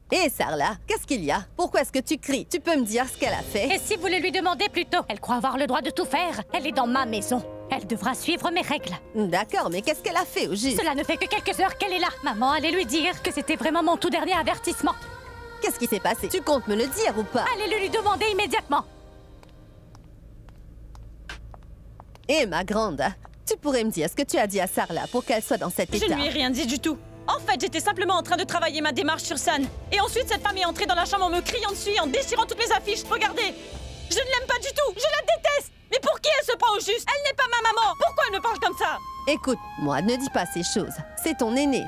Hé, Sarla, qu'est-ce qu'il y a? Pourquoi est-ce que tu cries? Tu peux me dire ce qu'elle a fait? Et si vous le lui demandez plus tôt? Elle croit avoir le droit de tout faire. Elle est dans ma maison. Elle devra suivre mes règles. D'accord, mais qu'est-ce qu'elle a fait au juste? Cela ne fait que quelques heures qu'elle est là. Maman allait lui dire que c'était vraiment mon tout dernier avertissement. Qu'est-ce qui s'est passé? Tu comptes me le dire ou pas? Allez le lui demander immédiatement. Hé, ma grande, tu pourrais me dire ce que tu as dit à Sarla pour qu'elle soit dans cet état? Je ne lui ai rien dit du tout. En fait, j'étais simplement en train de travailler ma démarche sur San. Et ensuite, cette femme est entrée dans la chambre en me criant dessus et en déchirant toutes mes affiches. Regardez! Je ne l'aime pas du tout! Je la déteste! Mais pour qui elle se prend au juste? Elle n'est pas ma maman! Pourquoi elle me parle comme ça? Écoute-moi, ne dis pas ces choses. C'est ton aînée.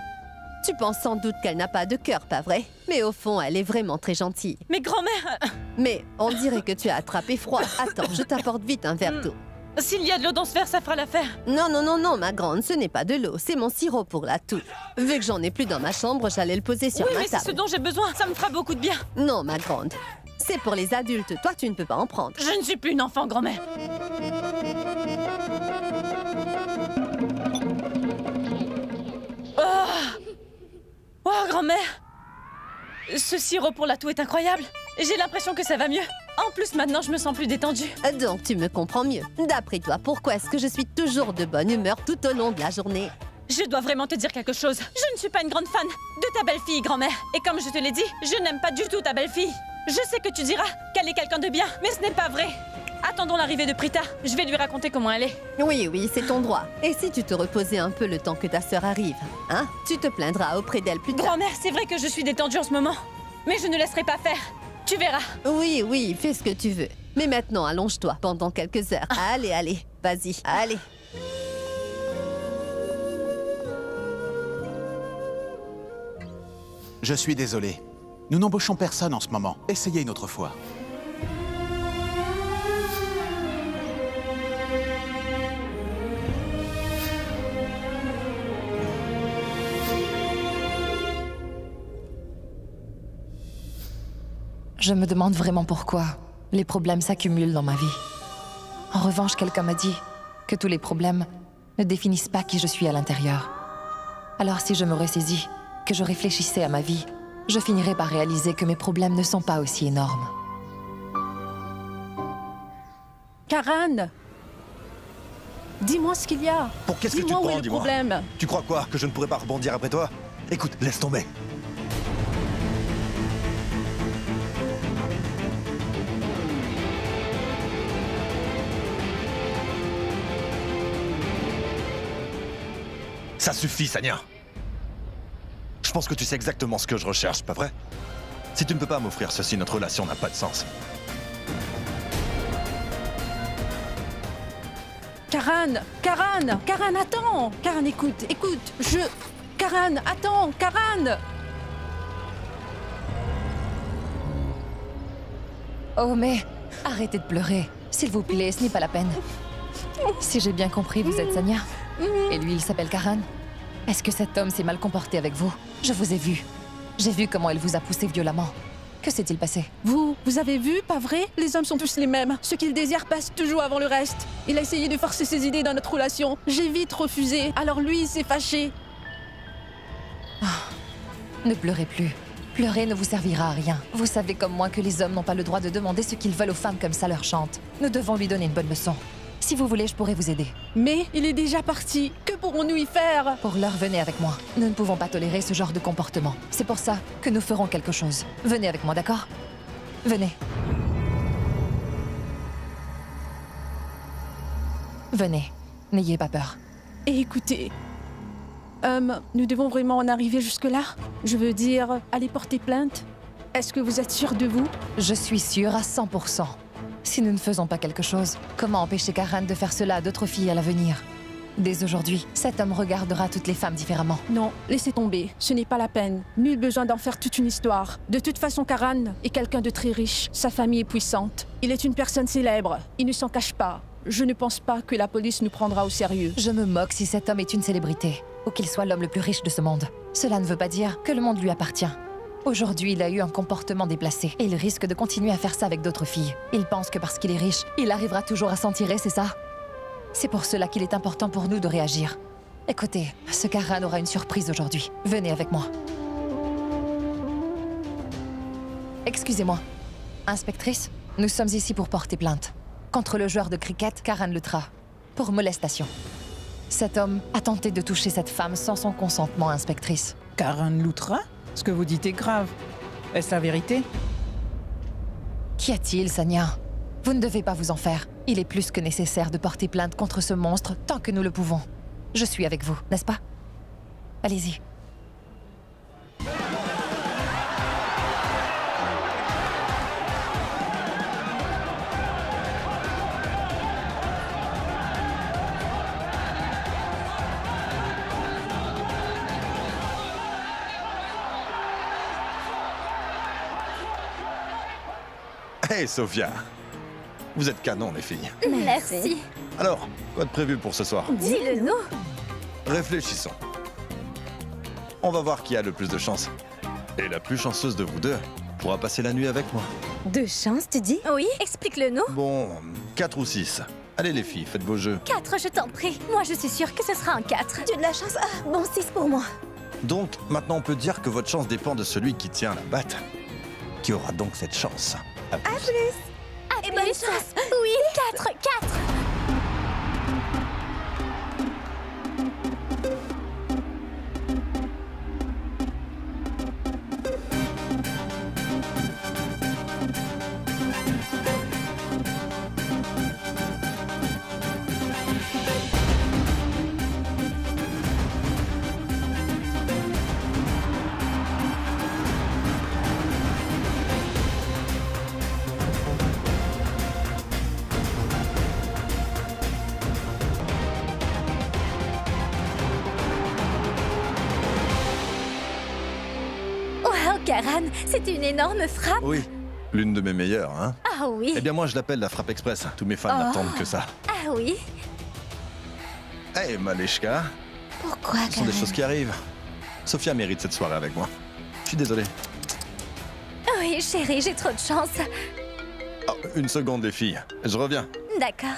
Tu penses sans doute qu'elle n'a pas de cœur, pas vrai? Mais au fond, elle est vraiment très gentille. Mais grand-mère... Mais on dirait que tu as attrapé froid. Attends, je t'apporte vite un verre d'eau. S'il y a de l'eau dans ce verre, ça fera l'affaire. Non, non, non, non, ma grande, ce n'est pas de l'eau, c'est mon sirop pour la toux. Vu que j'en ai plus dans ma chambre, j'allais le poser sur ma table. Oui, mais c'est ce dont j'ai besoin, ça me fera beaucoup de bien. Non, ma grande, c'est pour les adultes, toi tu ne peux pas en prendre. Je ne suis plus une enfant, grand-mère. Oh, grand-mère. Ce sirop pour la toux est incroyable. J'ai l'impression que ça va mieux. En plus, maintenant, je me sens plus détendue. Donc, tu me comprends mieux. D'après toi, pourquoi est-ce que je suis toujours de bonne humeur tout au long de la journée? Je dois vraiment te dire quelque chose. Je ne suis pas une grande fan de ta belle-fille, grand-mère. Et comme je te l'ai dit, je n'aime pas du tout ta belle-fille. Je sais que tu diras qu'elle est quelqu'un de bien, mais ce n'est pas vrai. Attendons l'arrivée de Prita. Je vais lui raconter comment elle est. Oui, oui, c'est ton droit. Et si tu te reposais un peu le temps que ta sœur arrive, hein? Tu te plaindras auprès d'elle plus tard. Grand-mère, c'est vrai que je suis détendue en ce moment. Mais je ne laisserai pas faire. Tu verras. Oui, oui, fais ce que tu veux. Mais maintenant, allonge-toi pendant quelques heures. Allez, allez, vas-y, allez. Je suis désolé. Nous n'embauchons personne en ce moment. Essayez une autre fois. Je me demande vraiment pourquoi les problèmes s'accumulent dans ma vie. En revanche, quelqu'un m'a dit que tous les problèmes ne définissent pas qui je suis à l'intérieur. Alors si je me ressaisis, que je réfléchissais à ma vie, je finirais par réaliser que mes problèmes ne sont pas aussi énormes. Karan! Dis-moi ce qu'il y a. Pour qu'est-ce que tu te Dis-moi où prends, est le dis-moi? problème. Tu crois quoi? Que je ne pourrais pas rebondir après toi? Écoute, laisse tomber. Ça suffit, Sania. Je pense que tu sais exactement ce que je recherche, pas vrai? Si tu ne peux pas m'offrir ceci, notre relation n'a pas de sens. Karan! Karan! Karan, attends! Karan, écoute, Karan, attends! Karan! Oh mais, arrêtez de pleurer. S'il vous plaît, ce n'est pas la peine. Si j'ai bien compris, vous êtes Sania. Et lui, il s'appelle Karan. Est-ce que cet homme s'est mal comporté avec vous? Je vous ai vu. J'ai vu comment elle vous a poussé violemment. Que s'est-il passé? Vous avez vu, pas vrai? Les hommes sont tous les mêmes. Ce qu'ils désirent passe toujours avant le reste. Il a essayé de forcer ses idées dans notre relation. J'ai vite refusé. Alors lui, il s'est fâché. Ne pleurez plus. Pleurer ne vous servira à rien. Vous savez comme moi que les hommes n'ont pas le droit de demander ce qu'ils veulent aux femmes comme ça leur chante. Nous devons lui donner une bonne leçon. Si vous voulez, je pourrais vous aider. Mais il est déjà parti. Que pourrons-nous y faire? Pour l'heure, venez avec moi. Nous ne pouvons pas tolérer ce genre de comportement. C'est pour ça que nous ferons quelque chose. Venez avec moi, d'accord? Venez. Venez. N'ayez pas peur. Et écoutez, nous devons vraiment en arriver jusque-là? Je veux dire, aller porter plainte? Est-ce que vous êtes sûr de vous? Je suis sûre à 100%. Si nous ne faisons pas quelque chose, comment empêcher Karan de faire cela à d'autres filles à l'avenir? Dès aujourd'hui, cet homme regardera toutes les femmes différemment. Non, laissez tomber. Ce n'est pas la peine. Nul besoin d'en faire toute une histoire. De toute façon, Karan est quelqu'un de très riche. Sa famille est puissante. Il est une personne célèbre. Il ne s'en cache pas. Je ne pense pas que la police nous prendra au sérieux. Je me moque si cet homme est une célébrité, ou qu'il soit l'homme le plus riche de ce monde. Cela ne veut pas dire que le monde lui appartient. Aujourd'hui, il a eu un comportement déplacé et il risque de continuer à faire ça avec d'autres filles. Il pense que parce qu'il est riche, il arrivera toujours à s'en tirer, c'est ça? C'est pour cela qu'il est important pour nous de réagir. Écoutez, ce Karan aura une surprise aujourd'hui. Venez avec moi. Excusez-moi. Inspectrice, nous sommes ici pour porter plainte. Contre le joueur de cricket, Karan Lutra. Pour molestation. Cet homme a tenté de toucher cette femme sans son consentement, inspectrice. Karan Lutra? Ce que vous dites est grave. Est-ce la vérité? Qu'y a-t-il, Sanya? Vous ne devez pas vous en faire. Il est plus que nécessaire de porter plainte contre ce monstre tant que nous le pouvons. Je suis avec vous, n'est-ce pas? Allez-y. Hey, Sophia. Vous êtes canon, les filles. Merci. Alors, quoi de prévu pour ce soir? Dis-le-nous. Réfléchissons. On va voir qui a le plus de chance. Et la plus chanceuse de vous deux pourra passer la nuit avec moi. De chance, tu dis? Oui, explique-le-nous. Bon, 4 ou 6. Allez les filles, faites vos jeux. 4, je t'en prie. Moi, je suis sûre que ce sera un 4. Tu as de la chance. Ah, bon, 6 pour moi. Donc, maintenant on peut dire que votre chance dépend de celui qui tient la batte. Qui aura donc cette chance? À plus. Et bonne chance. Oui, 4, 4. Karan, c'est une énorme frappe. Oui, l'une de mes meilleures, hein. Ah oui. Eh bien moi je l'appelle la frappe express. Tous mes fans n'attendent que ça. Ah oui. Hey Maleshka, Pourquoi, ce sont des choses qui arrivent. Sophia mérite cette soirée avec moi. Je suis désolé. Oui, chérie, j'ai trop de chance. Oh, une seconde les filles, je reviens. D'accord.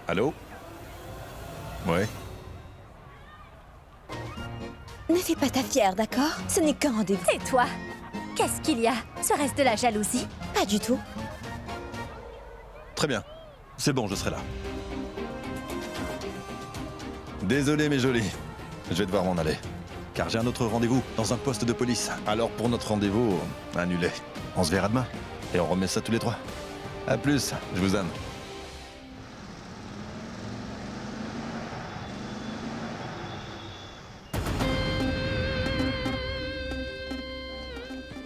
Allô? Ouais. Ne fais pas ta fière, d'accord? Ce n'est qu'un rendez-vous. Tais-toi. Qu'est-ce qu'il y a? Serait-ce de la jalousie? Pas du tout. Très bien. C'est bon, je serai là. Désolé mes jolis. Je vais devoir m'en aller. Car j'ai un autre rendez-vous dans un poste de police. Alors pour notre rendez-vous, annulé. On se verra demain. Et on remet ça tous les trois. À plus, je vous aime.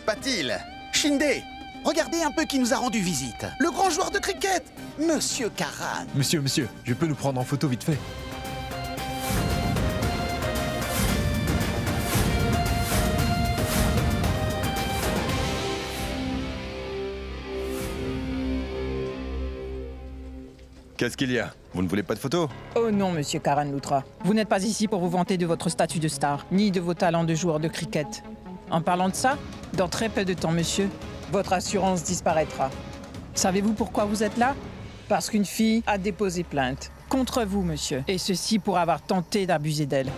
Patil, Shinde, regardez un peu qui nous a rendu visite. Le grand joueur de cricket, Monsieur Karan. Monsieur, je peux nous prendre en photo vite fait? Qu'est-ce qu'il y a? Vous ne voulez pas de photos? Oh non, monsieur Karan Lutra. Vous n'êtes pas ici pour vous vanter de votre statut de star, ni de vos talents de joueur de cricket. En parlant de ça, dans très peu de temps, monsieur, votre assurance disparaîtra. Savez-vous pourquoi vous êtes là? Parce qu'une fille a déposé plainte contre vous, monsieur. Et ceci pour avoir tenté d'abuser d'elle.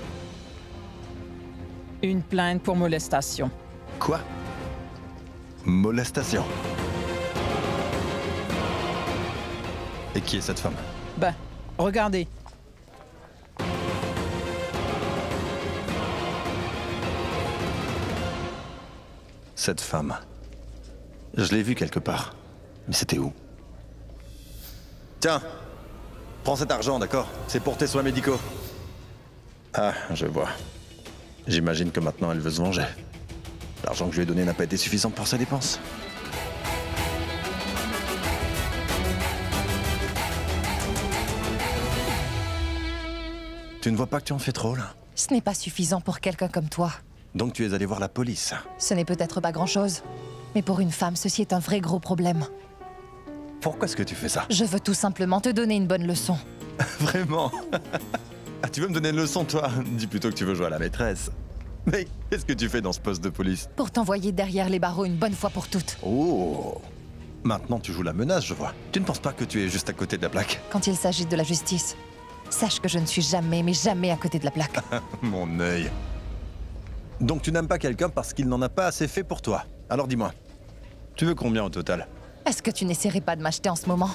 Une plainte pour molestation. Quoi? Molestation. Et qui est cette femme? Ben, regardez. Cette femme. Je l'ai vue quelque part. Mais c'était où? Tiens, prends cet argent, d'accord? C'est pour tes soins médicaux. Ah, je vois. J'imagine que maintenant elle veut se venger. L'argent que je lui ai donné n'a pas été suffisant pour ses dépenses. Tu ne vois pas que tu en fais trop, là? Ce n'est pas suffisant pour quelqu'un comme toi. Donc tu es allé voir la police. Ce n'est peut-être pas grand-chose. Mais pour une femme, ceci est un vrai gros problème. Pourquoi est-ce que tu fais ça? Je veux tout simplement te donner une bonne leçon. Vraiment? Ah, tu veux me donner une leçon, toi? Dis plutôt que tu veux jouer à la maîtresse. Mais qu'est-ce que tu fais dans ce poste de police? Pour t'envoyer derrière les barreaux une bonne fois pour toutes. Oh! Maintenant tu joues la menace, je vois. Tu ne penses pas que tu es juste à côté de la plaque? Quand il s'agit de la justice, sache que je ne suis jamais, mais jamais à côté de la plaque. Mon œil. Donc tu n'aimes pas quelqu'un parce qu'il n'en a pas assez fait pour toi. Alors dis-moi, Tu veux combien au total? Est-ce que tu n'essaierais pas de m'acheter en ce moment?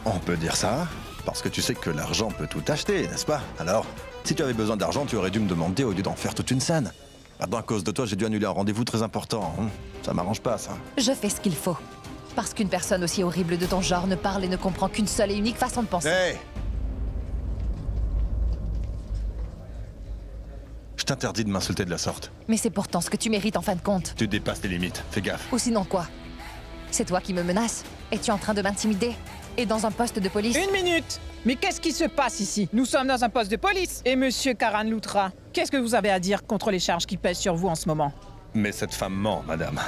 On peut dire ça, parce que tu sais que l'argent peut tout acheter, n'est-ce pas? Alors, si tu avais besoin d'argent, tu aurais dû me demander au lieu d'en faire toute une scène. Maintenant, à cause de toi, j'ai dû annuler un rendez-vous très important. Ça m'arrange pas, ça. Je fais ce qu'il faut. Parce qu'une personne aussi horrible de ton genre ne parle et ne comprend qu'une seule et unique façon de penser. Hey! Je t'interdis de m'insulter de la sorte. Mais c'est pourtant ce que tu mérites en fin de compte. Tu dépasses tes limites, fais gaffe. Ou sinon quoi? C'est toi qui me menaces? Es-tu en train de m'intimider? Et dans un poste de police? Une minute! Mais qu'est-ce qui se passe ici? Nous sommes dans un poste de police. Et monsieur Karan Loutra, qu'est-ce que vous avez à dire contre les charges qui pèsent sur vous en ce moment? Mais cette femme ment, madame.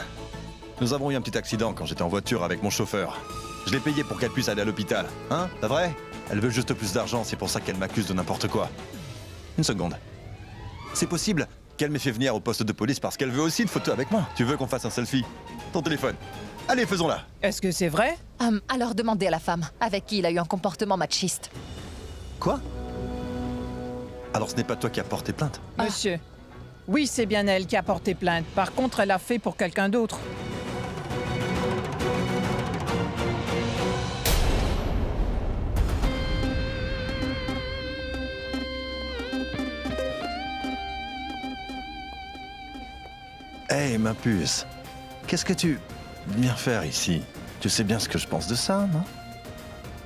Nous avons eu un petit accident quand j'étais en voiture avec mon chauffeur. Je l'ai payé pour qu'elle puisse aller à l'hôpital. Hein? Pas vrai? Elle veut juste plus d'argent, c'est pour ça qu'elle m'accuse de n'importe quoi. Une seconde. C'est possible qu'elle m'ait fait venir au poste de police parce qu'elle veut aussi une photo avec moi. Tu veux qu'on fasse un selfie? Ton téléphone. Allez, faisons-la. Est-ce que c'est vrai? Alors demandez à la femme, avec qui il a eu un comportement machiste. Quoi? Alors ce n'est pas toi qui as porté plainte? Monsieur, oui, c'est bien elle qui a porté plainte. Par contre, elle l'a fait pour quelqu'un d'autre. Hey, ma puce. Qu'est-ce que tu viens faire ici? Tu sais bien ce que je pense de ça, non?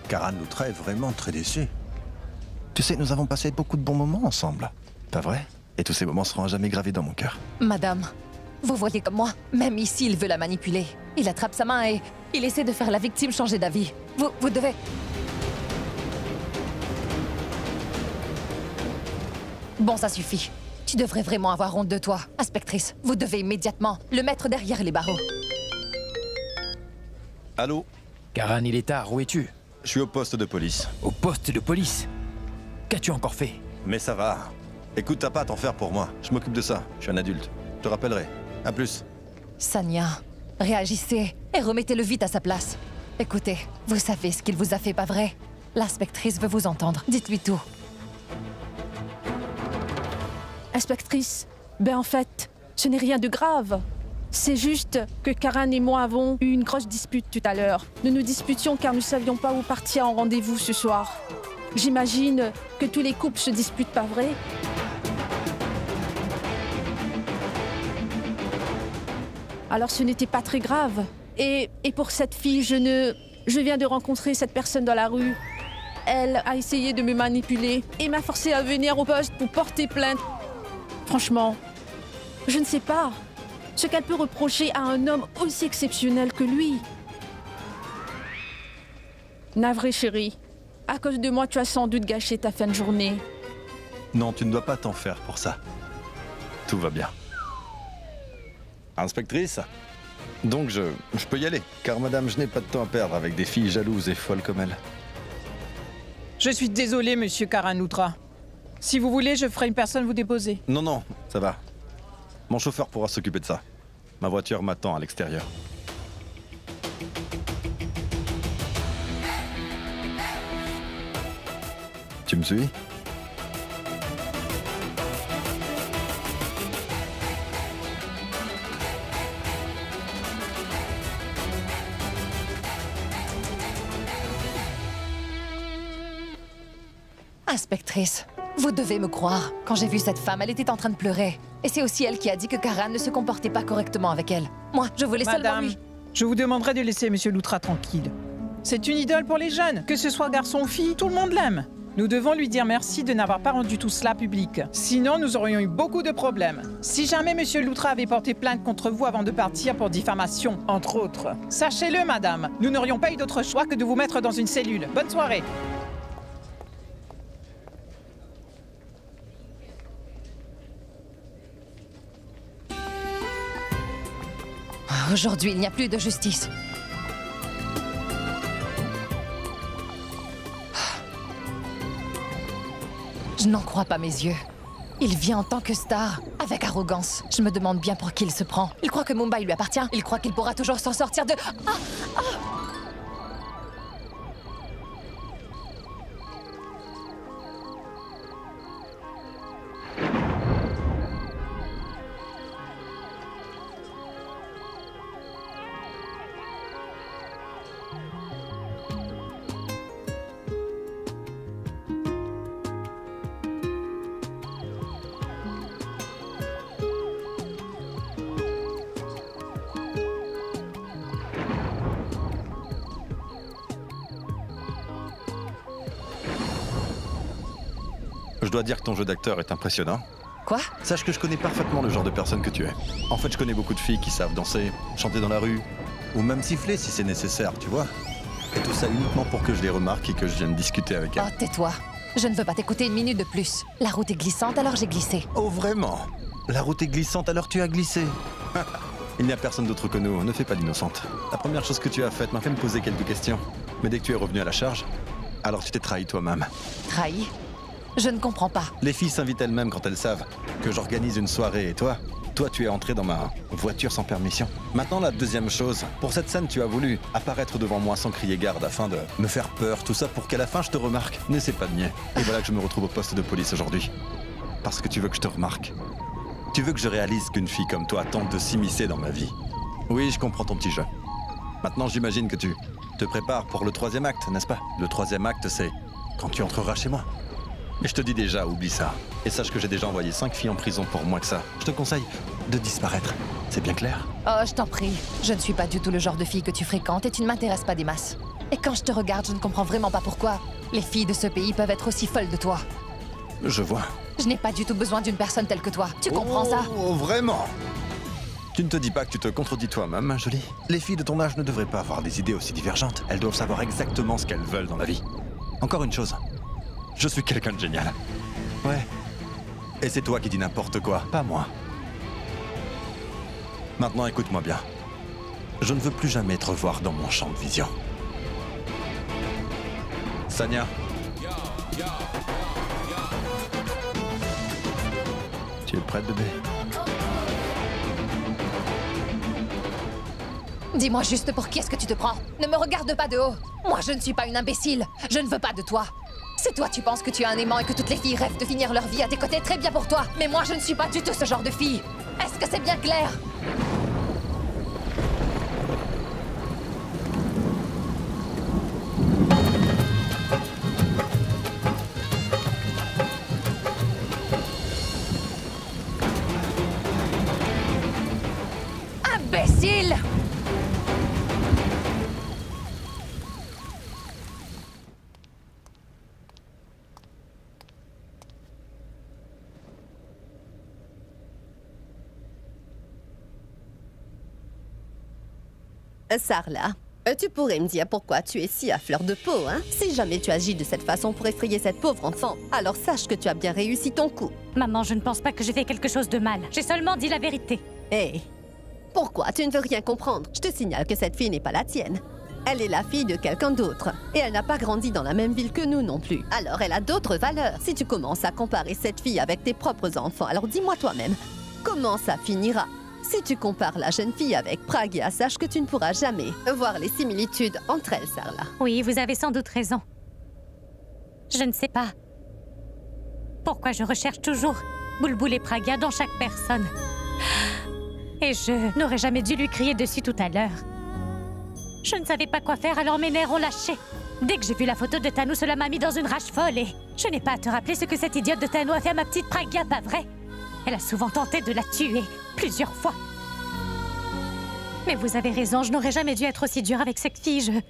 Karan Loutra est vraiment très déçu. Tu sais, nous avons passé beaucoup de bons moments ensemble. Pas vrai? Et tous ces moments seront à jamais gravés dans mon cœur. Madame, vous voyez comme moi, même ici il veut la manipuler. Il attrape sa main et il essaie de faire la victime changer d'avis. Vous devez... Bon, ça suffit. Tu devrais vraiment avoir honte de toi, inspectrice. Vous devez immédiatement le mettre derrière les barreaux. Allô? Karan, il est tard, où es-tu? Je suis au poste de police. Au poste de police? Qu'as-tu encore fait? Mais ça va. Écoute, t'as pas à t'en faire pour moi. Je m'occupe de ça. Je suis un adulte. Je te rappellerai. À plus. Sania, réagissez et remettez-le vite à sa place. Écoutez, vous savez ce qu'il vous a fait, pas vrai? L'inspectrice veut vous entendre. Dites-lui tout. Inspectrice, ben en fait, ce n'est rien de grave. C'est juste que Karan et moi avons eu une grosse dispute tout à l'heure. Nous nous disputions car nous ne savions pas où partir en rendez-vous ce soir. J'imagine que tous les couples se disputent, pas vrai? Alors ce n'était pas très grave. Et pour cette fille, je viens de rencontrer cette personne dans la rue. Elle a essayé de me manipuler et m'a forcé à venir au poste pour porter plainte. Franchement, je ne sais pas ce qu'elle peut reprocher à un homme aussi exceptionnel que lui. Navré, chérie. À cause de moi, tu as sans doute gâché ta fin de journée. Non, tu ne dois pas t'en faire pour ça. Tout va bien. Inspectrice? Donc je peux y aller, car madame, je n'ai pas de temps à perdre avec des filles jalouses et folles comme elle. Je suis désolé, monsieur Karan Loutra. Si vous voulez, je ferai une personne vous déposer. Non, non, ça va. Mon chauffeur pourra s'occuper de ça. Ma voiture m'attend à l'extérieur. Tu me suis? Inspectrice, vous devez me croire. Quand j'ai vu cette femme, elle était en train de pleurer. Et c'est aussi elle qui a dit que Karan ne se comportait pas correctement avec elle. Moi, je voulais seulement Madame, lui... je vous demanderai de laisser monsieur Loutra tranquille. C'est une idole pour les jeunes. Que ce soit garçon ou fille, tout le monde l'aime. Nous devons lui dire merci de n'avoir pas rendu tout cela public. Sinon, nous aurions eu beaucoup de problèmes. Si jamais monsieur Loutra avait porté plainte contre vous avant de partir pour diffamation, entre autres, sachez-le, madame, nous n'aurions pas eu d'autre choix que de vous mettre dans une cellule. Bonne soirée. Aujourd'hui, il n'y a plus de justice. Je n'en crois pas mes yeux. Il vient en tant que star, avec arrogance. Je me demande bien pour qui il se prend. Il croit que Mumbai lui appartient. Il croit qu'il pourra toujours s'en sortir de... dois dire que ton jeu d'acteur est impressionnant. Quoi? Sache que je connais parfaitement le genre de personne que tu es. En fait, je connais beaucoup de filles qui savent danser, chanter dans la rue, ou même siffler si c'est nécessaire, tu vois. Et tout ça uniquement pour que je les remarque et que je vienne discuter avec elles. Oh, tais-toi. Je ne veux pas t'écouter une minute de plus. La route est glissante, alors j'ai glissé. Oh, vraiment? La route est glissante, alors tu as glissé. Il n'y a personne d'autre que nous, ne fais pas l'innocente. La première chose que tu as faite m'a fait me poser quelques questions. Mais dès que tu es revenu à la charge, alors tu t'es trahi toi-même. Trahi? Je ne comprends pas. Les filles s'invitent elles-mêmes quand elles savent que j'organise une soirée et toi tu es entré dans ma voiture sans permission. Maintenant, la deuxième chose. Pour cette scène, tu as voulu apparaître devant moi sans crier garde afin de me faire peur, tout ça pour qu'à la fin je te remarque. N'essaie pas de nier. Et voilà que je me retrouve au poste de police aujourd'hui. Parce que tu veux que je te remarque. Tu veux que je réalise qu'une fille comme toi tente de s'immiscer dans ma vie. Oui, je comprends ton petit jeu. Maintenant, j'imagine que tu te prépares pour le 3e acte, n'est-ce pas? Le 3e acte, c'est quand tu entreras chez moi. Mais je te dis déjà, oublie ça. Et sache que j'ai déjà envoyé 5 filles en prison pour moins que ça. Je te conseille de disparaître. C'est bien clair? Oh, je t'en prie. Je ne suis pas du tout le genre de fille que tu fréquentes et tu ne m'intéresses pas des masses. Et quand je te regarde, je ne comprends vraiment pas pourquoi les filles de ce pays peuvent être aussi folles de toi. Je vois. Je n'ai pas du tout besoin d'une personne telle que toi. Tu comprends ça? Oh, vraiment? Tu ne te dis pas que tu te contredis toi-même, jolie? Les filles de ton âge ne devraient pas avoir des idées aussi divergentes. Elles doivent savoir exactement ce qu'elles veulent dans la vie. Encore une chose. Je suis quelqu'un de génial. Ouais. Et c'est toi qui dis n'importe quoi, pas moi. Maintenant, écoute-moi bien. Je ne veux plus jamais te revoir dans mon champ de vision. Sanya. Tu es prête, bébé? Dis-moi juste pour qui est-ce que tu te prends? Ne me regarde pas de haut. Moi, je ne suis pas une imbécile. Je ne veux pas de toi. C'est toi, tu penses que tu as un aimant et que toutes les filles rêvent de finir leur vie à tes côtés, très bien pour toi. Mais moi, je ne suis pas du tout ce genre de fille. Est-ce que c'est bien clair? Imbécile! Sarla, tu pourrais me dire pourquoi tu es si à fleur de peau, hein? Si jamais tu agis de cette façon pour effrayer cette pauvre enfant, alors sache que tu as bien réussi ton coup. Maman, je ne pense pas que j'ai fait quelque chose de mal. J'ai seulement dit la vérité. Hé, pourquoi tu ne veux rien comprendre? Je te signale que cette fille n'est pas la tienne. Elle est la fille de quelqu'un d'autre. Et elle n'a pas grandi dans la même ville que nous non plus. Alors elle a d'autres valeurs. Si tu commences à comparer cette fille avec tes propres enfants, alors dis-moi toi-même, comment ça finira? Si tu compares la jeune fille avec Pragya, sache que tu ne pourras jamais voir les similitudes entre elles, Sarla. Oui, vous avez sans doute raison. Je ne sais pas pourquoi je recherche toujours Bulbul et Pragya dans chaque personne. Et je n'aurais jamais dû lui crier dessus tout à l'heure. Je ne savais pas quoi faire, alors mes nerfs ont lâché. Dès que j'ai vu la photo de Tanu, cela m'a mis dans une rage folle et je n'ai pas à te rappeler ce que cette idiote de Tanu a fait à ma petite Pragya, pas vrai? Elle a souvent tenté de la tuer, plusieurs fois. Mais vous avez raison, je n'aurais jamais dû être aussi dure avec cette fille.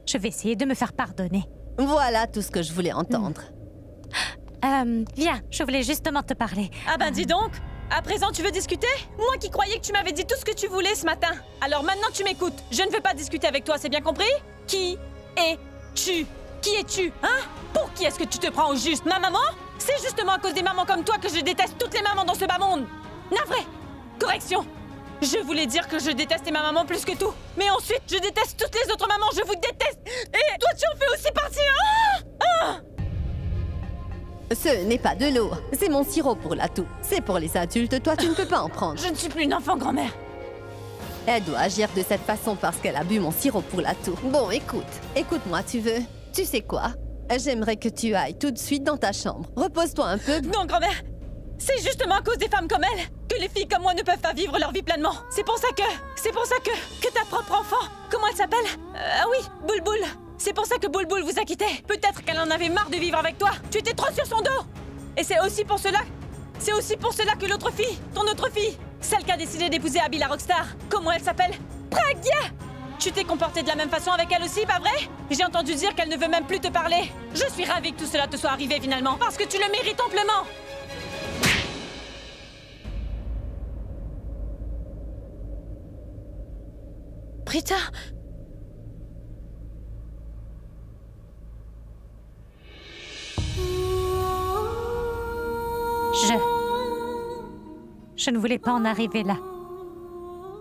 Je vais essayer de me faire pardonner. Voilà tout ce que je voulais entendre. Viens, je voulais justement te parler. Ah ben dis donc! À présent, tu veux discuter? Moi qui croyais que tu m'avais dit tout ce que tu voulais ce matin. Alors maintenant, tu m'écoutes. Je ne veux pas discuter avec toi, c'est bien compris? Qui es-tu? Qui es-tu, hein? Pour qui est-ce que tu te prends au juste? Ma maman? C'est justement à cause des mamans comme toi que je déteste toutes les mamans dans ce bas monde. Navré! Correction! Je voulais dire que je détestais ma maman plus que tout. Mais ensuite, je déteste toutes les autres mamans, je vous déteste! Et toi, tu en fais aussi partie, hein? Ce n'est pas de l'eau, c'est mon sirop pour la toux. C'est pour les adultes, toi tu ne peux pas en prendre. Je ne suis plus une enfant, grand-mère. Elle doit agir de cette façon parce qu'elle a bu mon sirop pour la toux. Bon, écoute-moi, tu veux? Tu sais quoi? J'aimerais que tu ailles tout de suite dans ta chambre. Repose-toi un peu. Non, grand-mère! C'est justement à cause des femmes comme elle que les filles comme moi ne peuvent pas vivre leur vie pleinement. C'est pour ça que ta propre enfant, comment elle s'appelle? Ah oui, Bulbul. C'est pour ça que Bulbul vous a quitté. Peut-être qu'elle en avait marre de vivre avec toi. Tu étais trop sur son dos. Et c'est aussi pour cela que l'autre fille, ton autre fille, celle qui a décidé d'épouser Abby la rockstar, comment elle s'appelle? Pragya! Tu t'es comporté de la même façon avec elle aussi, pas vrai? J'ai entendu dire qu'elle ne veut même plus te parler. Je suis ravie que tout cela te soit arrivé finalement, parce que tu le mérites amplement. Prita... Je ne voulais pas en arriver là.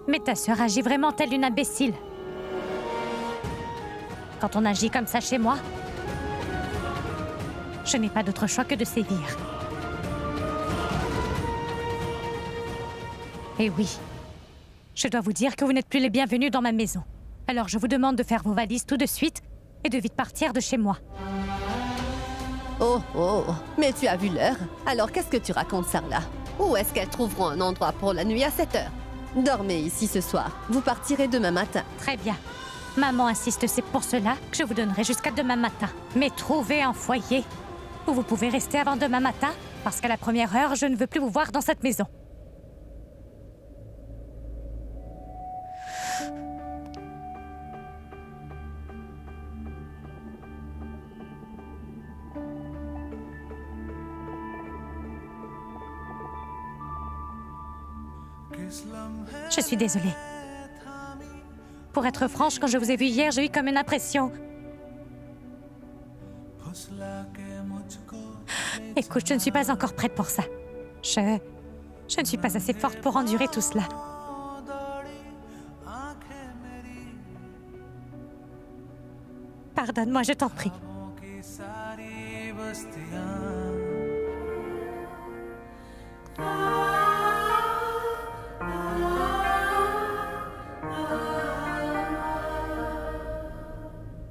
Mais ta sœur agit vraiment telle une imbécile. Quand on agit comme ça chez moi, je n'ai pas d'autre choix que de sévir. Et oui, je dois vous dire que vous n'êtes plus les bienvenus dans ma maison. Alors je vous demande de faire vos valises tout de suite et de vite partir de chez moi. Oh, oh, mais tu as vu l'heure? Alors qu'est-ce que tu racontes, Sarla? Où est-ce qu'elles trouveront un endroit pour la nuit à 7 heures? Dormez ici ce soir. Vous partirez demain matin. Très bien. Maman insiste, c'est pour cela que je vous donnerai jusqu'à demain matin. Mais trouvez un foyer où vous pouvez rester avant demain matin, parce qu'à la première heure, je ne veux plus vous voir dans cette maison. Je suis désolée. Pour être franche, quand je vous ai vu hier, j'ai eu comme une impression... Écoute, je ne suis pas encore prête pour ça. Je ne suis pas assez forte pour endurer tout cela. Pardonne-moi, je t'en prie.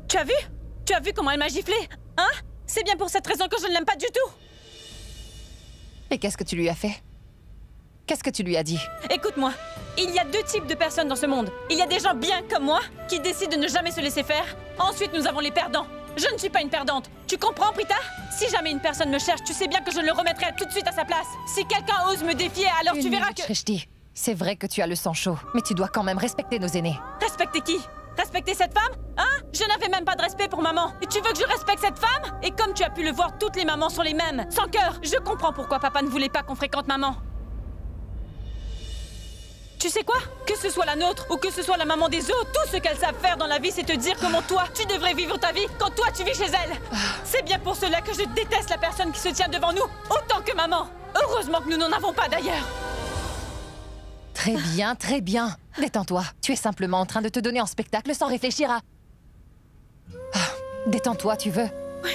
Tu as vu? Tu as vu comment elle m'a giflé? Hein? C'est bien pour cette raison que je ne l'aime pas du tout. Et qu'est-ce que tu lui as fait? Qu'est-ce que tu lui as dit? Écoute-moi, il y a deux types de personnes dans ce monde. Il y a des gens bien comme moi, qui décident de ne jamais se laisser faire. Ensuite, nous avons les perdants. Je ne suis pas une perdante. Tu comprends, Prita? Si jamais une personne me cherche, tu sais bien que je le remettrai tout de suite à sa place. Si quelqu'un ose me défier, alors tu verras que... Shrishti, c'est vrai que tu as le sang chaud, mais tu dois quand même respecter nos aînés. Respecter qui? Respecter cette femme? Hein? Je n'avais même pas de respect pour maman. Et tu veux que je respecte cette femme? Et comme tu as pu le voir, toutes les mamans sont les mêmes. Sans cœur. Je comprends pourquoi papa ne voulait pas qu'on fréquente maman. Tu sais quoi? Que ce soit la nôtre ou que ce soit la maman des autres, tout ce qu'elles savent faire dans la vie, c'est te dire comment toi, tu devrais vivre ta vie quand toi, tu vis chez elle. C'est bien pour cela que je déteste la personne qui se tient devant nous, autant que maman. Heureusement que nous n'en avons pas d'ailleurs. Très bien, très bien. Détends-toi. Tu es simplement en train de te donner en spectacle sans réfléchir à... Détends-toi, tu veux? Oui.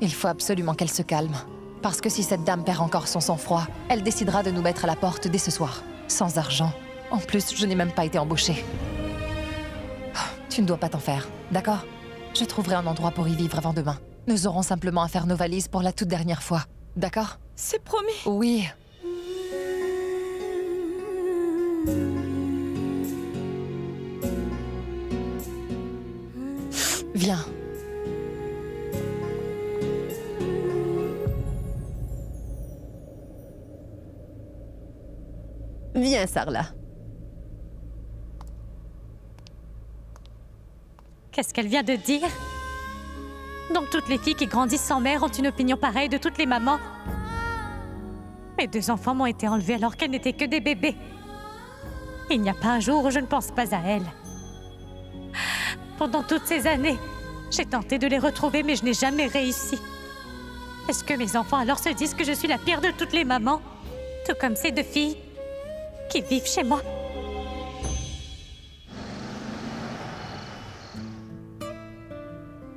Il faut absolument qu'elle se calme. Parce que si cette dame perd encore son sang-froid, elle décidera de nous mettre à la porte dès ce soir. Sans argent. En plus, je n'ai même pas été embauchée. Tu ne dois pas t'en faire, d'accord? Je trouverai un endroit pour y vivre avant demain. Nous aurons simplement à faire nos valises pour la toute dernière fois. D'accord? C'est promis. Oui. Viens. Viens, Sarla. Qu'est-ce qu'elle vient de dire? Donc toutes les filles qui grandissent sans mère ont une opinion pareille de toutes les mamans. Mes deux enfants m'ont été enlevés alors qu'elles n'étaient que des bébés. Il n'y a pas un jour où je ne pense pas à elles. Pendant toutes ces années, j'ai tenté de les retrouver, mais je n'ai jamais réussi. Est-ce que mes enfants alors se disent que je suis la pire de toutes les mamans? Tout comme ces deux filles qui vivent chez moi.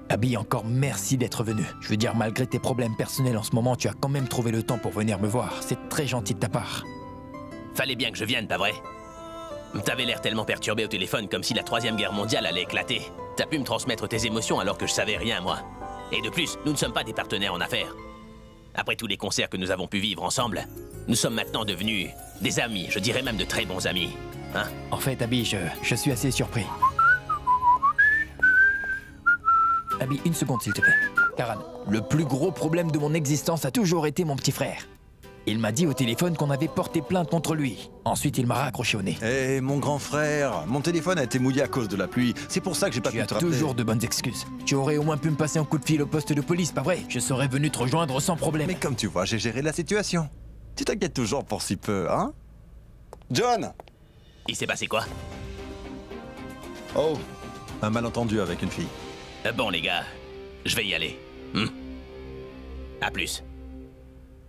Abby, encore merci d'être venue. Je veux dire, malgré tes problèmes personnels en ce moment, tu as quand même trouvé le temps pour venir me voir. C'est très gentil de ta part. Fallait bien que je vienne, pas vrai? T'avais l'air tellement perturbé au téléphone, comme si la 3e guerre mondiale allait éclater. T'as pu me transmettre tes émotions alors que je savais rien, moi. Et de plus, nous ne sommes pas des partenaires en affaires. Après tous les concerts que nous avons pu vivre ensemble, nous sommes maintenant devenus des amis, je dirais même de très bons amis. Hein? En fait, Abby, je suis assez surpris. Abby, une seconde, s'il te plaît. Karan, le plus gros problème de mon existence a toujours été mon petit frère. Il m'a dit au téléphone qu'on avait porté plainte contre lui. Ensuite, il m'a raccroché au nez. Eh, mon grand frère, mon téléphone a été mouillé à cause de la pluie. C'est pour ça que j'ai pas pu te rappeler. Tu as toujours de bonnes excuses. Tu aurais au moins pu me passer un coup de fil au poste de police, pas vrai? Je serais venu te rejoindre sans problème. Mais comme tu vois, j'ai géré la situation. Tu t'inquiètes toujours pour si peu, hein? John! Il s'est passé quoi? Oh, un malentendu avec une fille. Bon, les gars, je vais y aller. À plus.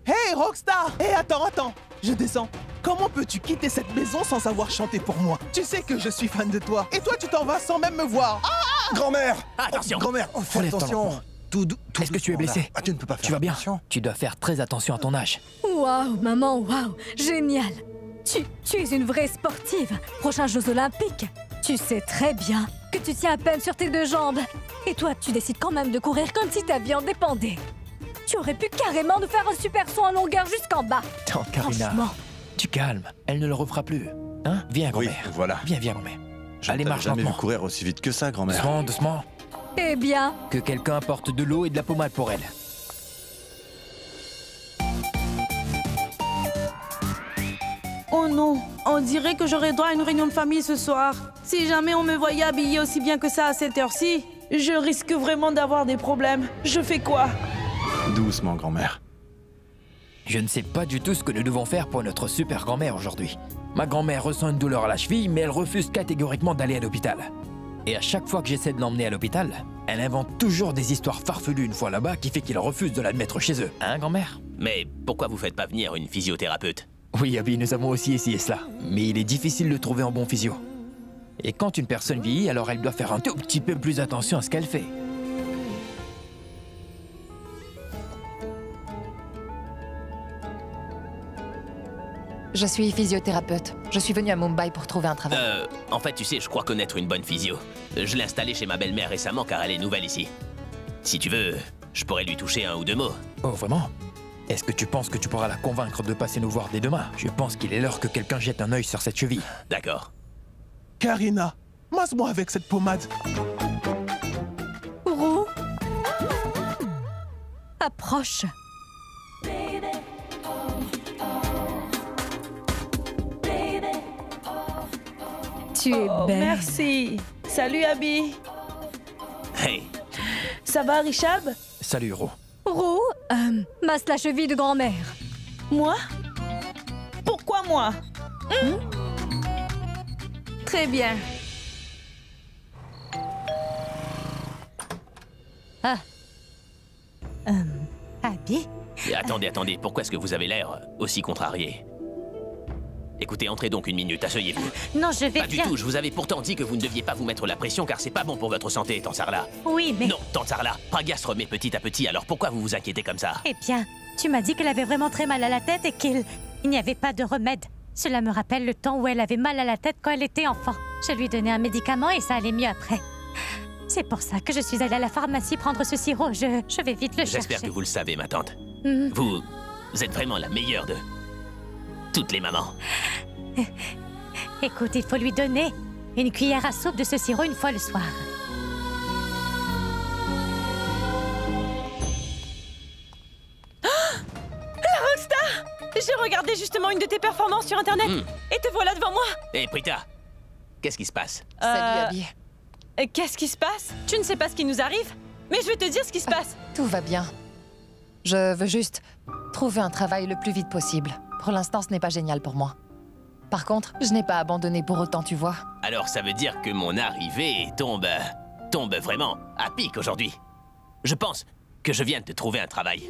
Hey, Rockstar! Hey, attends, je descends. Comment peux-tu quitter cette maison sans savoir chanter pour moi? Tu sais que je suis fan de toi. Et toi, tu t'en vas sans même me voir. Grand-mère! Attention! Grand-mère, fais attention! Tout Est-ce que tu es blessé? Tu ne peux pas faire Tu vas bien? attention. Tu dois faire très attention à ton âge. Waouh, maman, waouh, génial. Tu es une vraie sportive. Prochains Jeux Olympiques. Tu sais très bien que tu tiens à peine sur tes 2 jambes. Et toi, tu décides quand même de courir comme si ta vie en dépendait. Tu aurais pu carrément nous faire un super saut en longueur jusqu'en bas. Attends, Karina, Franchement. tu calmes. Elle ne le refera plus. Hein? Viens, grand-mère. Oui, voilà. Viens, grand-mère. Je Allez, t'avais marche jamais vu lentement. courir aussi vite que ça, grand-mère. Doucement, doucement. Eh bien, Que quelqu'un apporte de l'eau et de la pommade pour elle. Oh non, on dirait que j'aurais droit à une réunion de famille ce soir. Si jamais on me voyait habillée aussi bien que ça à cette heure-ci, je risque vraiment d'avoir des problèmes. Je fais quoi? Doucement, grand-mère. Je ne sais pas du tout ce que nous devons faire pour notre super grand-mère aujourd'hui. Ma grand-mère ressent une douleur à la cheville, mais elle refuse catégoriquement d'aller à l'hôpital. Et à chaque fois que j'essaie de l'emmener à l'hôpital, elle invente toujours des histoires farfelues une fois là-bas qui fait qu'ils refusent de l'admettre chez eux. Hein, grand-mère? Mais pourquoi vous faites pas venir une physiothérapeute? Oui, Abby, nous avons aussi essayé cela. Mais il est difficile de trouver un bon physio. Et quand une personne vieillit, alors elle doit faire un tout petit peu plus attention à ce qu'elle fait. Je suis physiothérapeute. Je suis venue à Mumbai pour trouver un travail. En fait, tu sais, je crois connaître une bonne physio. Je l'ai installée chez ma belle-mère récemment car elle est nouvelle ici. Si tu veux, je pourrais lui toucher 1 ou 2 mots. Oh, vraiment? Est-ce que tu penses que tu pourras la convaincre de passer nous voir dès demain? Je pense qu'il est l'heure que quelqu'un jette un œil sur cette cheville. D'accord. Karina, masse-moi avec cette pommade. Roux, approche. Tu es belle. Merci. Salut Abby. Hey, Ça va Richab? Salut, Ro. Roux, masse la cheville de grand-mère. Moi? Pourquoi moi? Très bien. Abby? et attendez, pourquoi est-ce que vous avez l'air aussi contrarié? Écoutez, entrez donc 1 minute, asseyez-vous. Non, je vais Pas du bien. tout, je vous avais pourtant dit que vous ne deviez pas vous mettre la pression car c'est pas bon pour votre santé, Tansarla. Oui, mais... Non, Tansarla, Praga se remet petit à petit, alors pourquoi vous vous inquiétez comme ça? Eh bien, tu m'as dit qu'elle avait vraiment très mal à la tête et qu'il n'y avait pas de remède. Cela me rappelle le temps où elle avait mal à la tête quand elle était enfant. Je lui donnais un médicament et ça allait mieux après. C'est pour ça que je suis allée à la pharmacie prendre ce sirop. Je vais vite le chercher. J'espère que vous le savez, ma tante. Mhm. Vous êtes vraiment la meilleure de toutes les mamans. Écoute, il faut lui donner une cuillère à soupe de ce sirop 1 fois le soir. J'ai regardé justement une de tes performances sur Internet et te voilà devant moi. Hé, Prita, qu'est-ce qui se passe? Salut, Abby. Qu'est-ce qui se passe? Tu ne sais pas ce qui nous arrive? Mais je vais te dire ce qui se passe. Tout va bien. Je veux juste trouver un travail le plus vite possible. Pour l'instant, ce n'est pas génial pour moi. Par contre, je n'ai pas abandonné pour autant, tu vois. Alors ça veut dire que mon arrivée tombe vraiment à pic aujourd'hui. Je pense que je viens de te trouver un travail.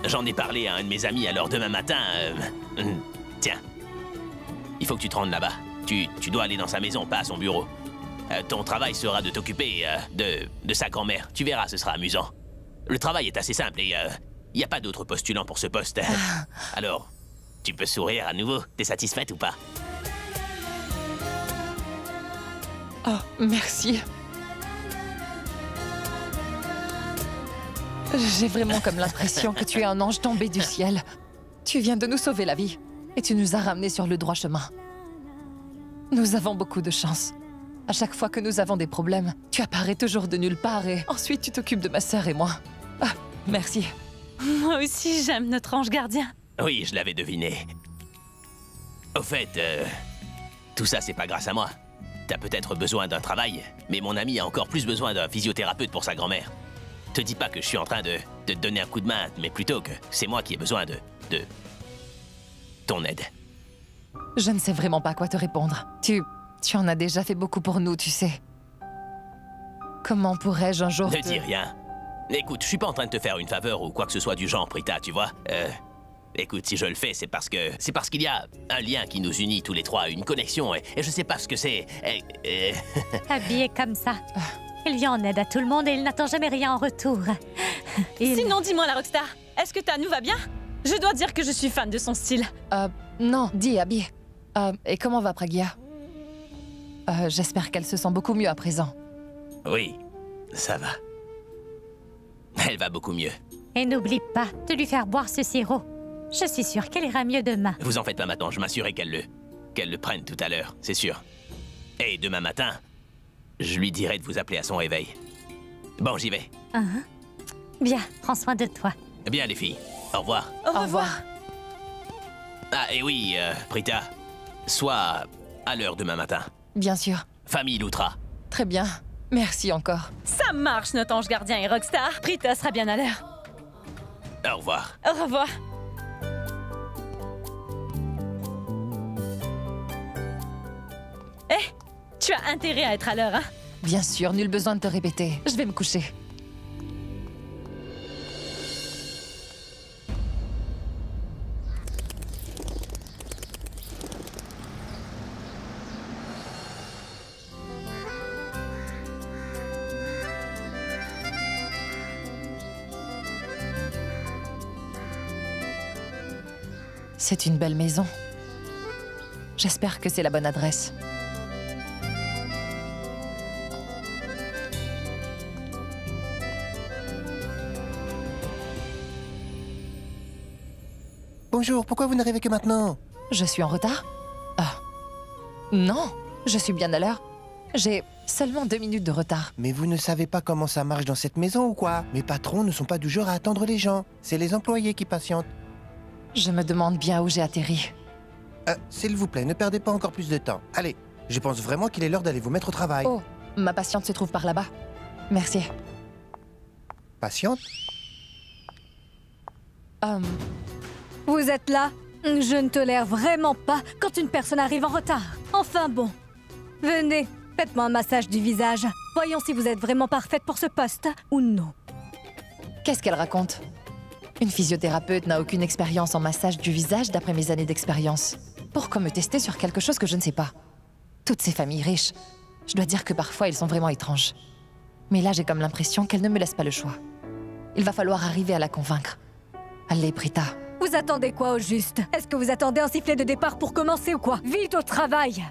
J'en ai parlé à un de mes amis, alors demain matin... tiens, il faut que tu te rendes là-bas. Tu dois aller dans sa maison, pas à son bureau. Ton travail sera de t'occuper de sa grand-mère. Tu verras, ce sera amusant. Le travail est assez simple et il n'y a pas d'autres postulants pour ce poste. Alors, tu peux sourire à nouveau. T'es satisfaite ou pas? Oh, merci. J'ai vraiment comme l'impression que tu es un ange tombé du ciel. Tu viens de nous sauver la vie et tu nous as ramenés sur le droit chemin. Nous avons beaucoup de chance. À chaque fois que nous avons des problèmes, tu apparais toujours de nulle part et ensuite tu t'occupes de ma sœur et moi. Ah, merci. Moi aussi, j'aime notre ange gardien. Oui, je l'avais deviné. Au fait, tout ça, c'est pas grâce à moi. T'as peut-être besoin d'un travail, mais mon ami a encore plus besoin d'un physiothérapeute pour sa grand-mère. Te dis pas que je suis en train de te donner un coup de main, mais plutôt que c'est moi qui ai besoin de ton aide. Je ne sais vraiment pas quoi te répondre. Tu en as déjà fait beaucoup pour nous, tu sais. Comment pourrais-je un jour Ne dis rien. Écoute, je suis pas en train de te faire une faveur ou quoi que ce soit du genre, Prita, tu vois. Écoute, si je le fais, c'est parce qu'il y a un lien qui nous unit tous les trois, une connexion, et je sais pas ce que c'est. Habillé comme ça. Il vient en aide à tout le monde et il n'attend jamais rien en retour. Sinon, dis-moi, la Rockstar, est-ce que Tanou va bien? Je dois dire que je suis fan de son style. Non, dis, Abby. Et comment va Pragya? J'espère qu'elle se sent beaucoup mieux à présent. Oui, ça va. Elle va beaucoup mieux. Et n'oublie pas de lui faire boire ce sirop. Je suis sûre qu'elle ira mieux demain. Vous en faites pas maintenant, je m'assurerai qu'elle le prenne tout à l'heure, c'est sûr. Et demain matin, je lui dirai de vous appeler à son réveil. Bon, j'y vais. Bien, prends soin de toi. Bien, les filles. Au revoir. Au revoir. Ah, et oui, Prita, sois à l'heure demain matin. Bien sûr. Famille Loutra. Très bien. Merci encore. Ça marche, notre ange gardien et Rockstar. Prita sera bien à l'heure. Au revoir. Au revoir. Tu as intérêt à être à l'heure, hein? Bien sûr, nul besoin de te répéter. Je vais me coucher. C'est une belle maison. J'espère que c'est la bonne adresse. Bonjour, pourquoi vous n'arrivez que maintenant? Je suis en retard? Non, je suis bien à l'heure. J'ai seulement 2 minutes de retard. Mais vous ne savez pas comment ça marche dans cette maison ou quoi? Mes patrons ne sont pas du genre à attendre les gens. C'est les employés qui patientent. Je me demande bien où j'ai atterri. S'il vous plaît, ne perdez pas encore plus de temps. Allez, je pense vraiment qu'il est l'heure d'aller vous mettre au travail. Oh, ma patiente se trouve par là-bas. Merci. Patiente? Vous êtes là? Je ne tolère vraiment pas quand une personne arrive en retard. Enfin bon. Venez, faites-moi un massage du visage. Voyons si vous êtes vraiment parfaite pour ce poste ou non. Qu'est-ce qu'elle raconte? Une physiothérapeute n'a aucune expérience en massage du visage d'après mes années d'expérience. Pourquoi me tester sur quelque chose que je ne sais pas? Toutes ces familles riches, je dois dire que parfois ils sont vraiment étranges. Mais là j'ai comme l'impression qu'elle ne me laisse pas le choix. Il va falloir arriver à la convaincre. Allez, Prita. Vous attendez quoi au juste? Est-ce que vous attendez un sifflet de départ pour commencer ou quoi? Vite au travail!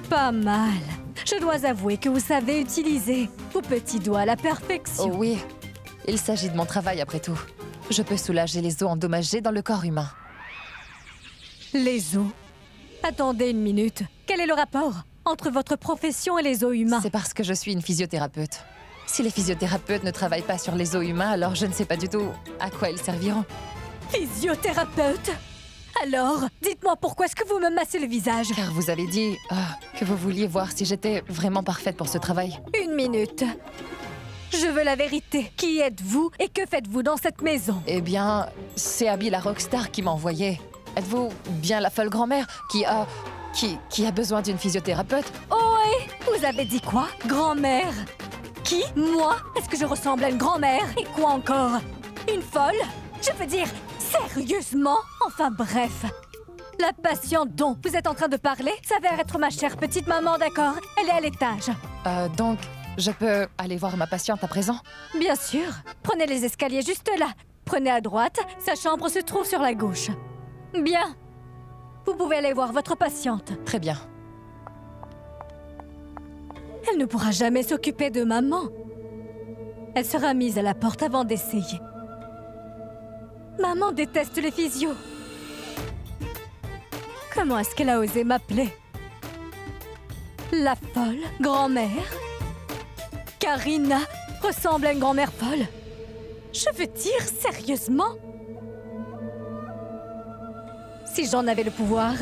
Pas mal. Je dois avouer que vous savez utiliser vos petits doigts à la perfection. Oh oui, il s'agit de mon travail après tout. Je peux soulager les os endommagés dans le corps humain. Les os? Attendez une minute. Quel est le rapport entre votre profession et les os humains? C'est parce que je suis une physiothérapeute. Si les physiothérapeutes ne travaillent pas sur les os humains, alors je ne sais pas du tout à quoi ils serviront. Physiothérapeute? Alors, dites-moi pourquoi est-ce que vous me massez le visage? Car vous avez dit que vous vouliez voir si j'étais vraiment parfaite pour ce travail. Une minute. Je veux la vérité. Qui êtes-vous et que faites-vous dans cette maison? Eh bien, c'est Abby la Rockstar qui m'a envoyé. Êtes-vous bien la folle grand-mère qui a besoin d'une physiothérapeute? Oh, et vous avez dit quoi? Grand-mère? Qui? Moi? Est-ce que je ressemble à une grand-mère? Et quoi encore? Une folle? Je veux dire, sérieusement? Enfin bref. La patiente dont vous êtes en train de parler s'avère être ma chère petite maman, d'accord? Elle est à l'étage. Donc, je peux aller voir ma patiente à présent? Bien sûr. Prenez les escaliers juste là. Prenez à droite. Sa chambre se trouve sur la gauche. Bien. Vous pouvez aller voir votre patiente. Très bien. Elle ne pourra jamais s'occuper de maman. Elle sera mise à la porte avant d'essayer. Maman déteste les physios. Comment est-ce qu'elle a osé m'appeler? La folle grand-mère? Karina ressemble à une grand-mère folle? Je veux dire, sérieusement? Si j'en avais le pouvoir,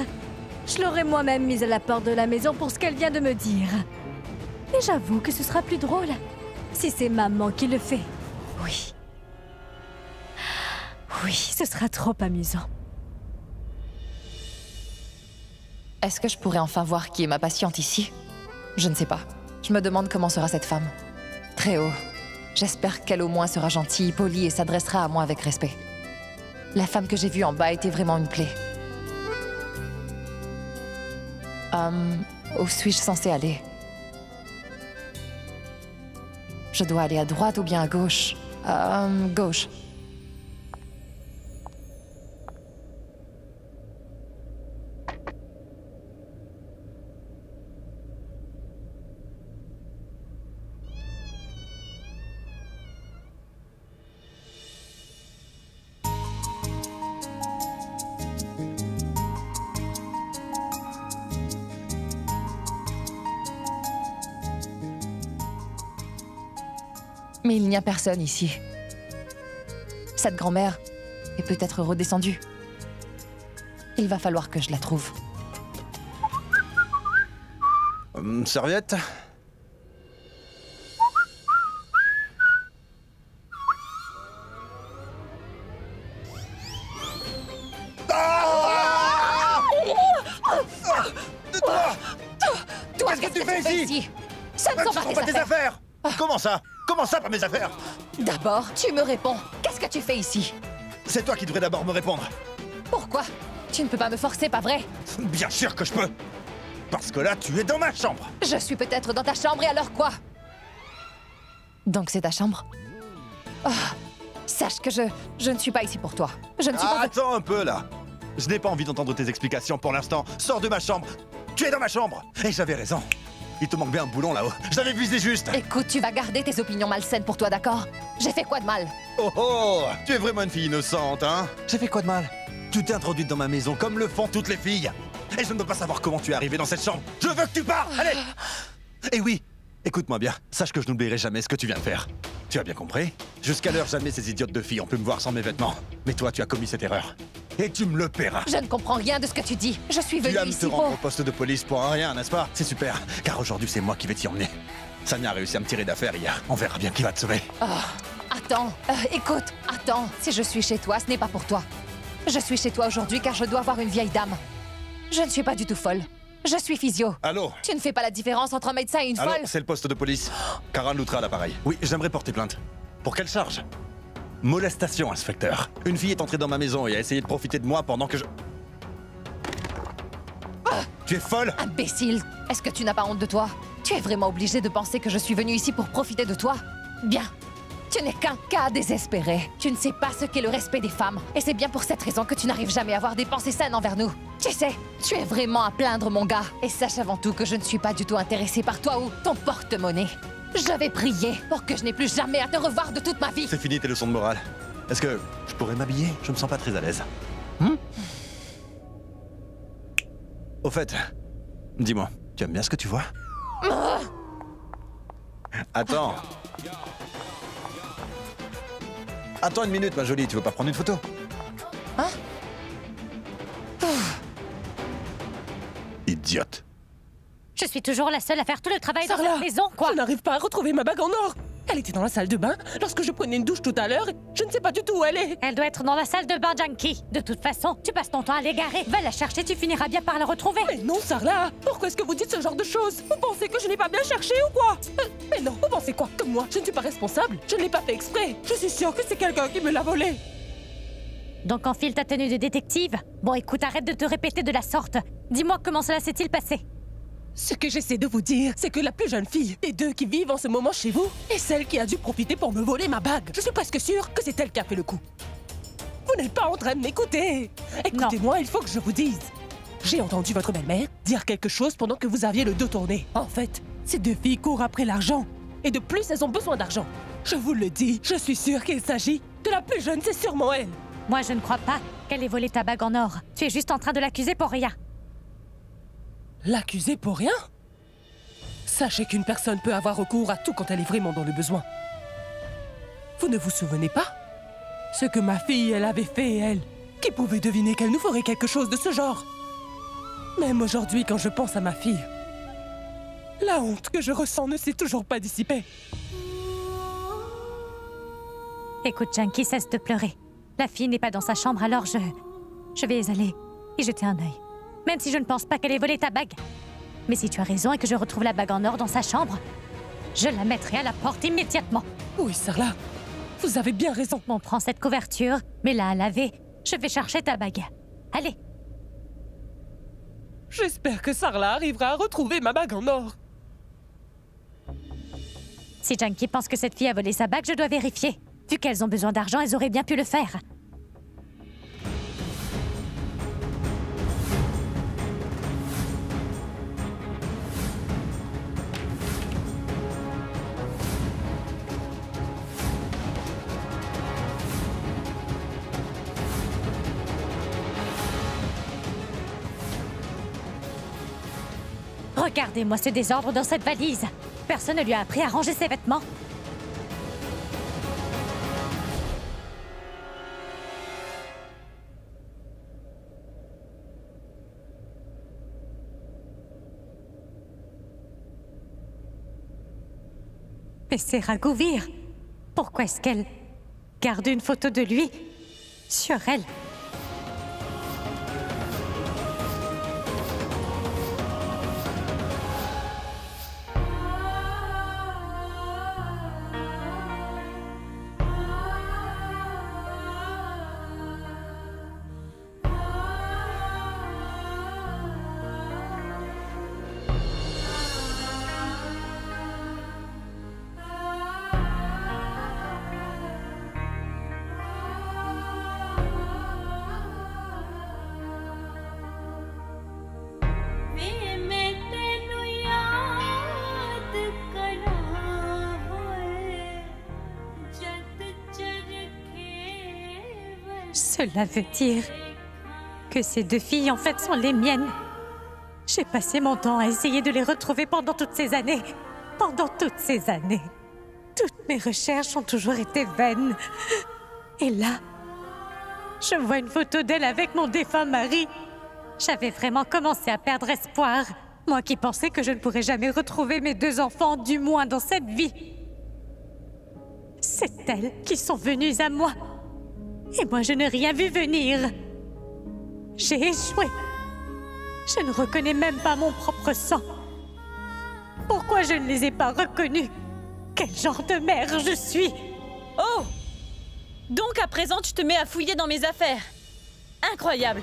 je l'aurais moi-même mise à la porte de la maison pour ce qu'elle vient de me dire. Mais j'avoue que ce sera plus drôle si c'est maman qui le fait. Oui. Oui, ce sera trop amusant. Est-ce que je pourrais enfin voir qui est ma patiente ici? Je ne sais pas. Je me demande comment sera cette femme. Très haut. J'espère qu'elle au moins sera gentille, polie et s'adressera à moi avec respect. La femme que j'ai vue en bas était vraiment une plaie. Où suis-je censée aller? Je dois aller à droite ou bien à gauche? Gauche. Mais il n'y a personne ici. Cette grand-mère est peut-être redescendue. Il va falloir que je la trouve. Serviette? Toi, qu'est-ce que tu fais ici? Ça ne sont pas tes affaires. Comment ça? Comment ça, pas mes affaires? D'abord, tu me réponds. Qu'est-ce que tu fais ici? C'est toi qui devrais d'abord me répondre. Pourquoi? Tu ne peux pas me forcer, pas vrai? Bien sûr que je peux. Parce que là, tu es dans ma chambre. Je suis peut-être dans ta chambre et alors quoi? Donc c'est ta chambre? Oh, sache que je ne suis pas ici pour toi. Je ne suis pas... Attends un peu, là. Je n'ai pas envie d'entendre tes explications pour l'instant. Sors de ma chambre. Tu es dans ma chambre. Et j'avais raison. Il te manque bien un boulon là-haut. Je l'avais visé juste. Écoute, tu vas garder tes opinions malsaines pour toi, d'accord? J'ai fait quoi de mal? Oh oh! Tu es vraiment une fille innocente, hein? J'ai fait quoi de mal? Tu t'es introduite dans ma maison comme le font toutes les filles. Et je ne veux pas savoir comment tu es arrivée dans cette chambre. Je veux que tu pars! Allez! Et oui, écoute-moi bien. Sache que je n'oublierai jamais ce que tu viens de faire. Tu as bien compris? Jusqu'à l'heure, jamais ces idiotes de filles ont pu me voir sans mes vêtements. Mais toi, tu as commis cette erreur. Et tu me le paieras. Je ne comprends rien de ce que tu dis. Je suis venue ici ici te rendre pour... au poste de police pour un rien, n'est-ce pas? C'est super, car aujourd'hui, c'est moi qui vais t'y emmener. Samia a réussi à me tirer d'affaire hier. On verra bien qui va te sauver. Oh, attends, écoute, attends. Si je suis chez toi, ce n'est pas pour toi. Je suis chez toi aujourd'hui car je dois voir une vieille dame. Je ne suis pas du tout folle. Je suis physio. Allô? Tu ne fais pas la différence entre un médecin et une Allô, folle? c'est le poste de police. Karan Loutra à l'appareil. Oui, j'aimerais porter plainte. Pour quelle charge? Molestation, inspecteur. Une fille est entrée dans ma maison et a essayé de profiter de moi pendant que je... Tu es folle? Imbécile! Est-ce que tu n'as pas honte de toi? Tu es vraiment obligé de penser que je suis venue ici pour profiter de toi? Bien. Tu n'es qu'un cas désespéré. Tu ne sais pas ce qu'est le respect des femmes. Et c'est bien pour cette raison que tu n'arrives jamais à avoir des pensées saines envers nous. Tu sais, tu es vraiment à plaindre, mon gars. Et sache avant tout que je ne suis pas du tout intéressée par toi ou ton porte-monnaie. Je vais prier pour que je n'ai plus jamais à te revoir de toute ma vie. C'est fini tes leçons de morale. Est-ce que je pourrais m'habiller? Je me sens pas très à l'aise. Au fait, dis-moi, tu aimes bien ce que tu vois? Attends. Attends une minute, ma jolie, tu veux pas prendre une photo? Hein? Idiote. Je suis toujours la seule à faire tout le travail dans cette maison, quoi. Je n'arrive pas à retrouver ma bague en or. Elle était dans la salle de bain lorsque je prenais une douche tout à l'heure. Je ne sais pas du tout où elle est. Elle doit être dans la salle de bain, Junkie. De toute façon, tu passes ton temps à l'égarer. Va la chercher, tu finiras bien par la retrouver. Mais non, Sarla. Pourquoi est-ce que vous dites ce genre de choses? Vous pensez que je n'ai pas bien cherché ou quoi? Mais non, vous pensez quoi? Comme moi, je ne suis pas responsable. Je ne l'ai pas fait exprès. Je suis sûre que c'est quelqu'un qui me l'a volé. Donc enfile ta tenue de détective. Bon, écoute, arrête de te répéter de la sorte. Dis-moi comment cela s'est-il passé? Ce que j'essaie de vous dire, c'est que la plus jeune fille des deux qui vivent en ce moment chez vous est celle qui a dû profiter pour me voler ma bague. Je suis presque sûre que c'est elle qui a fait le coup. Vous n'êtes pas en train de m'écouter. Écoutez-moi, il faut que je vous dise. J'ai entendu votre belle-mère dire quelque chose pendant que vous aviez le dos tourné. En fait, ces deux filles courent après l'argent. Et de plus, elles ont besoin d'argent. Je vous le dis, je suis sûre qu'il s'agit de la plus jeune, c'est sûrement elle. Moi, je ne crois pas qu'elle ait volé ta bague en or. Tu es juste en train de l'accuser pour rien. L'accuser pour rien? Sachez qu'une personne peut avoir recours à tout quand elle est vraiment dans le besoin. Vous ne vous souvenez pas? Ce que ma fille, elle avait fait, elle. Qui pouvait deviner qu'elle nous ferait quelque chose de ce genre? Même aujourd'hui, quand je pense à ma fille, la honte que je ressens ne s'est toujours pas dissipée. Écoute, Junkie, cesse de pleurer. La fille n'est pas dans sa chambre, alors je vais aller y jeter un œil. Même si je ne pense pas qu'elle ait volé ta bague. Mais si tu as raison et que je retrouve la bague en or dans sa chambre, je la mettrai à la porte immédiatement. Oui, Sarla, vous avez bien raison. Bon, prends cette couverture, mets-la à laver. Je vais chercher ta bague. Allez. J'espère que Sarla arrivera à retrouver ma bague en or. Si Junkie pense que cette fille a volé sa bague, je dois vérifier. Vu qu'elles ont besoin d'argent, elles auraient bien pu le faire. Regardez-moi ce désordre dans cette valise. Personne ne lui a appris à ranger ses vêtements. Mais c'est Raghuveer. Pourquoi est-ce qu'elle garde une photo de lui sur elle? Cela veut dire que ces deux filles, en fait, sont les miennes. J'ai passé mon temps à essayer de les retrouver pendant toutes ces années. Pendant toutes ces années. Toutes mes recherches ont toujours été vaines. Et là, je vois une photo d'elle avec mon défunt mari. J'avais vraiment commencé à perdre espoir. Moi qui pensais que je ne pourrais jamais retrouver mes deux enfants, du moins dans cette vie. C'est elles qui sont venues à moi. Et moi, je n'ai rien vu venir. J'ai échoué. Je ne reconnais même pas mon propre sang. Pourquoi je ne les ai pas reconnus? Quel genre de mère je suis? Oh! Donc à présent, tu te mets à fouiller dans mes affaires. Incroyable!